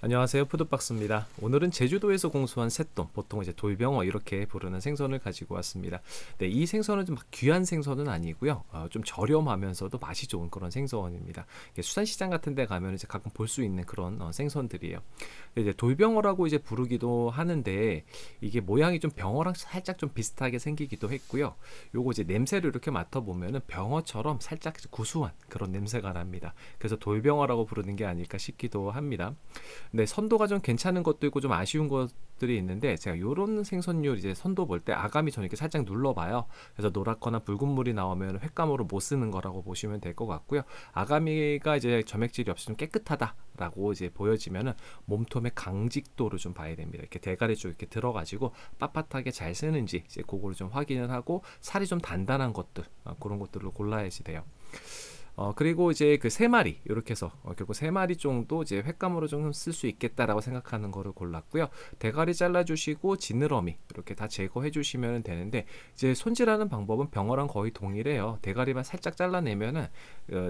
안녕하세요, 푸드박스입니다. 오늘은 제주도에서 공수한 새돔, 보통 이제 돌병어 이렇게 부르는 생선을 가지고 왔습니다. 네, 이 생선은 좀 귀한 생선은 아니고요, 좀 저렴하면서도 맛이 좋은 그런 생선입니다. 수산시장 같은 데 가면 이제 가끔 볼 수 있는 그런 생선들이에요. 이제 돌병어라고 이제 부르기도 하는데, 이게 모양이 좀 병어랑 살짝 좀 비슷하게 생기기도 했고요. 요거 이제 냄새를 이렇게 맡아보면은 병어처럼 살짝 구수한 그런 냄새가 납니다. 그래서 돌병어라고 부르는 게 아닐까 싶기도 합니다. 네, 선도가 좀 괜찮은 것도 있고 좀 아쉬운 것들이 있는데, 제가 요런 생선류 이제 선도 볼 때 아가미 저는 이렇게 살짝 눌러봐요. 그래서 노랗거나 붉은 물이 나오면 횟감으로 못 쓰는 거라고 보시면 될 것 같고요. 아가미가 이제 점액질이 없이 좀 깨끗하다라고 이제 보여지면은 몸통의 강직도를 좀 봐야 됩니다. 이렇게 대가리 쪽 이렇게 들어가지고 빳빳하게 잘 쓰는지 이제 그거를 좀 확인을 하고, 살이 좀 단단한 것들, 그런 것들로 골라야지 돼요. 그리고 이제 그 세 마리 이렇게 해서 결국 세 마리 정도 이제 횟감으로 좀 쓸 수 있겠다라고 생각하는 거를 골랐고요. 대가리 잘라주시고 지느러미 이렇게 다 제거해 주시면 되는데, 이제 손질하는 방법은 병어랑 거의 동일해요. 대가리만 살짝 잘라내면은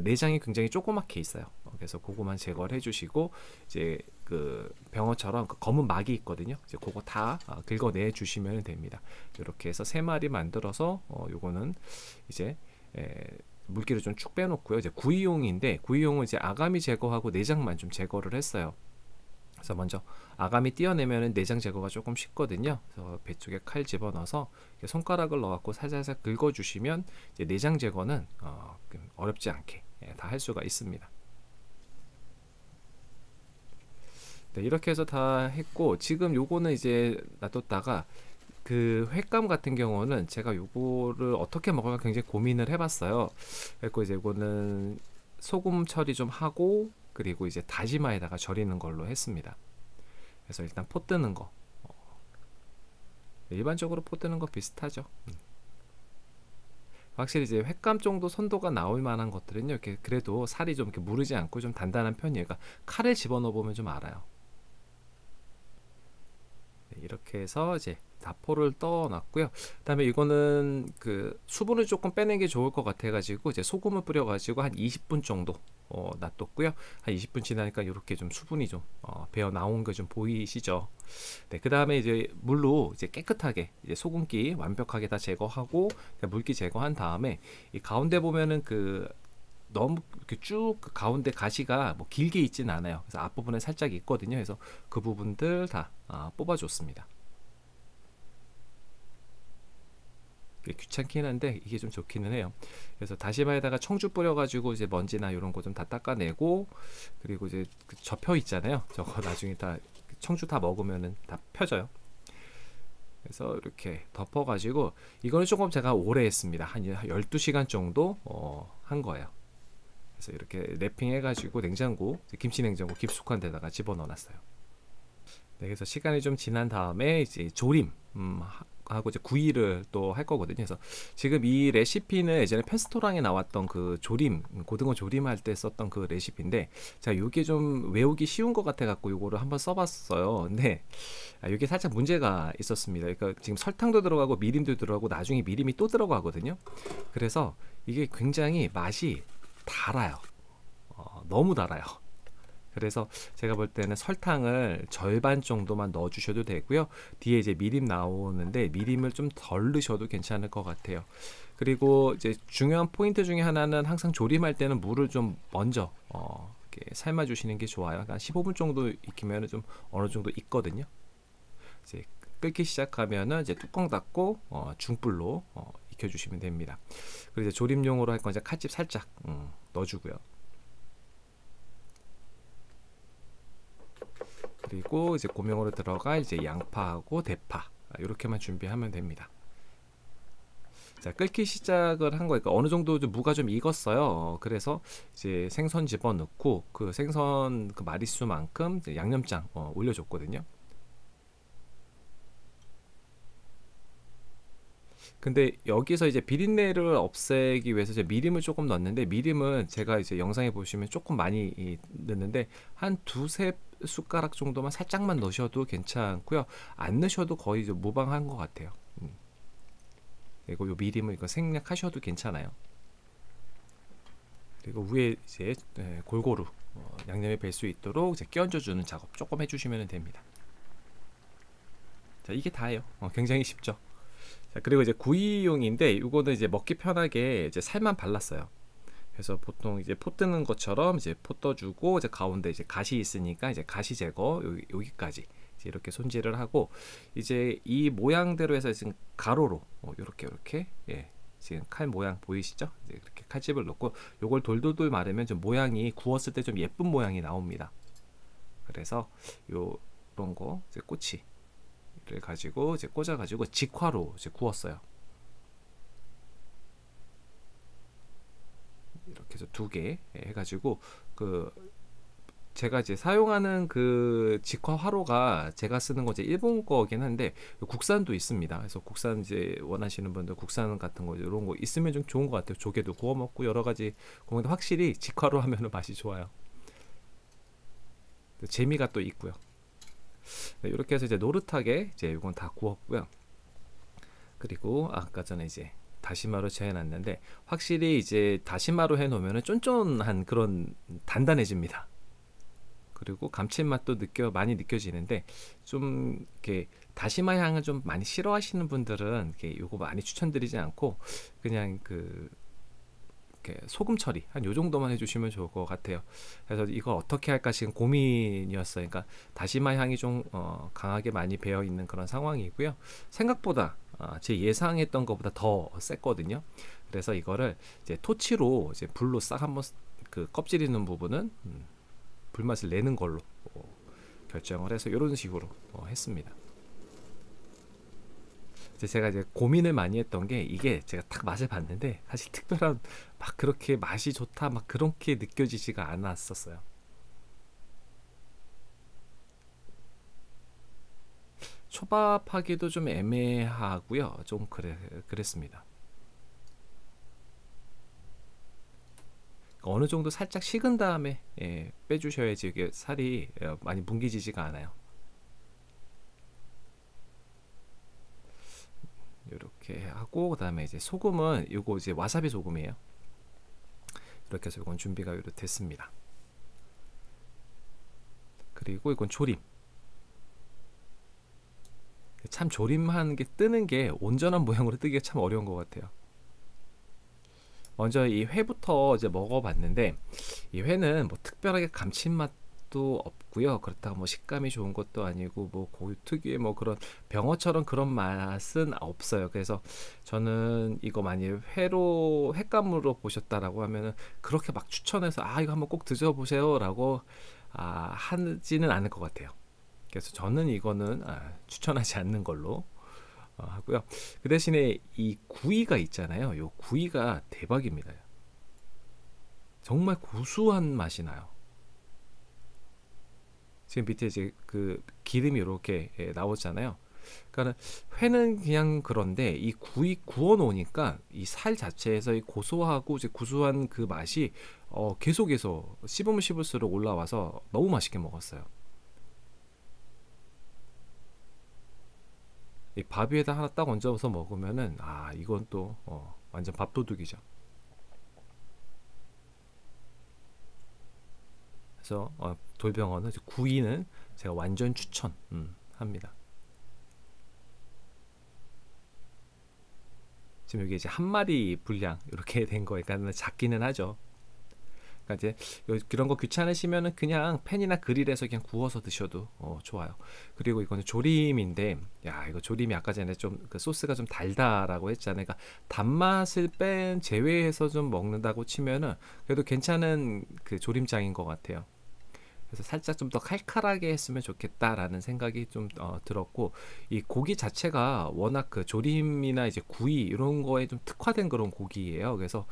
내장이 굉장히 조그맣게 있어요. 그래서 그거만 제거를 해주시고, 이제 그 병어처럼 그 검은 막이 있거든요. 이제 그거 다 긁어내 주시면 됩니다. 이렇게 해서 세 마리 만들어서 요거는 이제 물기를 좀 축 빼놓고요. 이제 구이용인데, 구이용은 이제 아가미 제거하고 내장만 좀 제거를 했어요. 그래서 먼저 아가미 떼어내면 내장 제거가 조금 쉽거든요. 그래서 배 쪽에 칼 집어넣어서 손가락을 넣어갖고 살살살 긁어주시면 이제 내장 제거는 어렵지 않게 다 할 수가 있습니다. 네, 이렇게 해서 다 했고, 지금 요거는 이제 놔뒀다가, 그 횟감 같은 경우는 제가 요거를 어떻게 먹을까 굉장히 고민을 해봤어요. 그리고 이제 이거는 소금 처리 좀 하고, 그리고 이제 다시마에다가 절이는 걸로 했습니다. 그래서 일단 포 뜨는 거, 일반적으로 포 뜨는 거 비슷하죠. 확실히 이제 횟감 정도 선도가 나올 만한 것들은요, 이렇게 그래도 살이 좀 이렇게 무르지 않고 좀 단단한 편이에요. 그러니까 칼을 집어넣어 보면 좀 알아요. 네, 이렇게 해서 이제 다포를 떠놨고요. 그다음에 이거는 그 수분을 조금 빼는 게 좋을 것 같아가지고 이제 소금을 뿌려가지고 한 20분 정도 놔뒀고요. 한 20분 지나니까 이렇게 좀 수분이 좀 배어 나온 거 좀 보이시죠? 네, 그 다음에 이제 물로 이제 깨끗하게 이제 소금기 완벽하게 다 제거하고, 물기 제거한 다음에 이 가운데 보면은 그 너무 이렇게 쭉 그 가운데 가시가 뭐 길게 있진 않아요. 그래서 앞부분에 살짝 있거든요. 그래서 그 부분들 다 뽑아줬습니다. 귀찮긴 한데 이게 좀 좋기는 해요. 그래서 다시마에다가 청주 뿌려가지고 이제 먼지나 이런 거 좀 다 닦아내고, 그리고 이제 그 접혀 있잖아요. 저거 나중에 다 청주 다 먹으면은 다 펴져요. 그래서 이렇게 덮어가지고, 이거는 조금 제가 오래 했습니다. 한 12시간 정도 한 거예요. 그래서 이렇게 랩핑 해가지고 냉장고, 김치 냉장고 깊숙한 데다가 집어넣어 놨어요. 네, 그래서 시간이 좀 지난 다음에 이제 조림 하고 이제 구이를 또 할 거거든요. 그래서 지금 이 레시피는 예전에 편스토랑에 나왔던 그 조림, 고등어 조림할 때 썼던 그 레시피인데, 제가 이게 좀 외우기 쉬운 것 같아 갖고 이거를 한번 써봤어요. 근데 이게 살짝 문제가 있었습니다. 그러니까 지금 설탕도 들어가고 미림도 들어가고 나중에 미림이 또 들어가거든요. 그래서 이게 굉장히 맛이 달아요. 너무 달아요. 그래서 제가 볼 때는 설탕을 절반 정도만 넣어 주셔도 되고요. 뒤에 이제 미림 나오는데 미림을 좀 덜 넣으셔도 괜찮을 것 같아요. 그리고 이제 중요한 포인트 중에 하나는, 항상 조림할 때는 물을 좀 먼저 이렇게 삶아 주시는 게 좋아요. 한 15분 정도 익히면 좀 어느 정도 익거든요. 이제 끓기 시작하면은 이제 뚜껑 닫고 중불로 익혀 주시면 됩니다. 그리고 이제 조림용으로 할 건 이제 칼집 살짝 넣어 주고요. 그리고 이제 고명으로 들어가 이제 양파하고 대파 이렇게만 준비하면 됩니다. 자, 끓기 시작을 한 거니까 어느 정도 좀 무가 좀 익었어요. 그래서 이제 생선 집어넣고 그 생선 그 마리수만큼 양념장 올려줬거든요. 근데 여기서 이제 비린내를 없애기 위해서 이제 미림을 조금 넣었는데, 미림은 제가 이제 영상에 보시면 조금 많이 넣는데 한 두세 숟가락 정도만 살짝만 넣으셔도 괜찮고요. 안 넣으셔도 거의 이제 무방한 것 같아요. 그리고 요 미림을 이거 생략하셔도 괜찮아요. 그리고 위에 이제 골고루 양념이 배 수 있도록 이제 끼얹어 주는 작업 조금 해주시면 됩니다. 자, 이게 다예요. 굉장히 쉽죠. 자, 그리고 이제 구이용인데 이거는 이제 먹기 편하게 이제 살만 발랐어요. 그래서 보통 이제 포 뜨는 것처럼 이제 포 떠주고, 이제 가운데 이제 가시 있으니까 이제 가시 제거 여기까지 이제 이렇게 손질을 하고, 이제 이 모양대로 해서 지금 가로로 이렇게 예, 지금 칼 모양 보이시죠? 이제 이렇게 칼집을 넣고 요걸 돌돌돌 마르면 좀 모양이 구웠을 때 좀 예쁜 모양이 나옵니다. 그래서 요런 거 이제 꼬치를 가지고 이제 꽂아 가지고 직화로 이제 구웠어요. 이렇게 해서 2개 해가지고, 그 제가 이제 사용하는 그 직화 화로가 제가 쓰는 거 이제 일본 거긴 한데 국산도 있습니다. 그래서 국산 이제 원하시는 분들 국산 같은 거 이런 거 있으면 좀 좋은 것 같아요. 조개도 구워 먹고 여러 가지 구우는데 확실히 직화로 하면은 맛이 좋아요. 재미가 또 있고요. 네, 이렇게 해서 이제 노릇하게 이제 이건 다 구웠고요. 그리고 아까 전에 이제 다시마로 채워놨는데, 확실히 이제 다시마로 해놓으면 쫀쫀한 그런 단단해집니다. 그리고 감칠맛도 많이 느껴지는데, 좀 이렇게 다시마 향을 좀 많이 싫어하시는 분들은 이렇게 이거 많이 추천드리지 않고 그냥 이렇게 소금 처리 한 요 정도만 해주시면 좋을 것 같아요. 그래서 이거 어떻게 할까 지금 고민이었어요. 그러니까 다시마 향이 좀 강하게 많이 배어 있는 그런 상황이고요. 생각보다 제 예상했던 것보다 더 셌거든요. 그래서 이거를 이제 토치로 이제 불로 싹 한번 그 껍질 있는 부분은 불맛을 내는 걸로 결정을 해서 이런 식으로 했습니다. 제가 이제 고민을 많이 했던 게, 이게 제가 딱 맛을 봤는데 사실 특별한 막 그렇게 맛이 좋다 막 그렇게 느껴지지가 않았었어요. 초밥하기도 좀 애매하고요. 좀 그랬습니다. 어느 정도 살짝 식은 다음에 빼주셔야지 이게 살이 많이 뭉개지지가 않아요. 이렇게 하고, 그 다음에 이제 소금은 요거 이제 와사비 소금이에요. 이렇게 해서 이건 준비가 됐습니다. 그리고 이건 조림. 참 조림한 게 뜨는 게 온전한 모양으로 뜨기가 참 어려운 것 같아요. 먼저 이 회부터 이제 먹어봤는데, 이 회는 뭐 특별하게 감칠맛도 없고요. 그렇다고 뭐 식감이 좋은 것도 아니고 뭐 고유 특유의 뭐 그런 병어처럼 그런 맛은 없어요. 그래서 저는 이거 만약에 횟감으로 보셨다라고 하면은 그렇게 막 추천해서 이거 한번 꼭 드셔보세요라고 하지는 않을 것 같아요. 그래서 저는 이거는 추천하지 않는 걸로 하고요. 그 대신에 이 구이가 있잖아요. 이 구이가 대박입니다. 정말 고소한 맛이 나요. 지금 밑에 이제 그 기름이 이렇게 나오잖아요. 그러니까 회는 그냥 그런데 이 구이 구워 놓으니까 이 살 자체에서 이 고소하고 이제 구수한 그 맛이 계속해서 씹으면 씹을수록 올라와서 너무 맛있게 먹었어요. 이 밥 위에다 하나 딱 얹어서 먹으면은 이건 또 완전 밥도둑이죠. 그래서 돌병어는 구이는 제가 완전 추천합니다. 지금 여기 이제 한 마리 분량 이렇게 된 거니까 작기는 하죠. 그러니까 이제 이런 거 귀찮으시면은 그냥 팬이나 그릴에서 그냥 구워서 드셔도 좋아요. 그리고 이거는 조림인데, 이거 조림이 아까 전에 좀 그 소스가 좀 달다라고 했잖아요. 그러니까 단맛을 제외해서 좀 먹는다고 치면은 그래도 괜찮은 그 조림장인 것 같아요. 그래서 살짝 좀 더 칼칼하게 했으면 좋겠다라는 생각이 좀 들었고, 이 고기 자체가 워낙 그 조림이나 이제 구이 이런 거에 좀 특화된 그런 고기예요. 그래서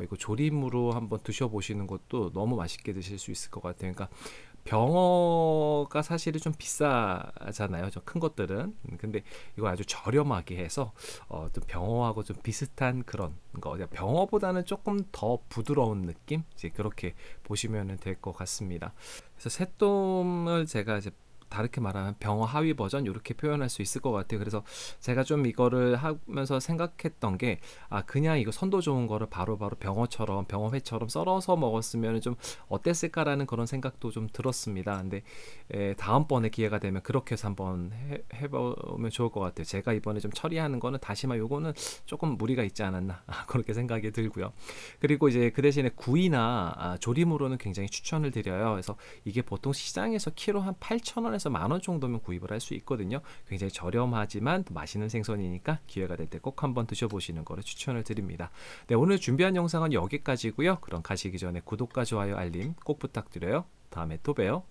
이거 조림으로 한번 드셔보시는 것도 너무 맛있게 드실 수 있을 것 같아요. 그러니까 병어가 사실은 좀 비싸잖아요. 좀 큰 것들은. 근데 이거 아주 저렴하게 해서 좀 병어하고 좀 비슷한 그런 거. 병어보다는 조금 더 부드러운 느낌? 이제 그렇게 보시면 될 것 같습니다. 그래서 새똥을 제가 이제 다르게 말하면 병어 하위 버전 이렇게 표현할 수 있을 것 같아요. 그래서 제가 좀 이거를 하면서 생각했던 게 그냥 이거 선도 좋은 거를 바로바로 병어처럼 병어회처럼 썰어서 먹었으면 좀 어땠을까라는 그런 생각도 좀 들었습니다. 근데 다음번에 기회가 되면 그렇게 해서 한번 해보면 좋을 것 같아요. 제가 이번에 좀 처리하는 거는 다시마 요거는 조금 무리가 있지 않았나 그렇게 생각이 들고요. 그리고 이제 그 대신에 구이나 조림으로는 굉장히 추천을 드려요. 그래서 이게 보통 시장에서 키로 한 8,000원에서 10,000원 정도면 구입을 할 수 있거든요. 굉장히 저렴하지만 맛있는 생선이니까 기회가 될 때 꼭 한번 드셔보시는 거를 추천을 드립니다. 네, 오늘 준비한 영상은 여기까지고요. 그럼 가시기 전에 구독과 좋아요, 알림 꼭 부탁드려요. 다음에 또 봬요.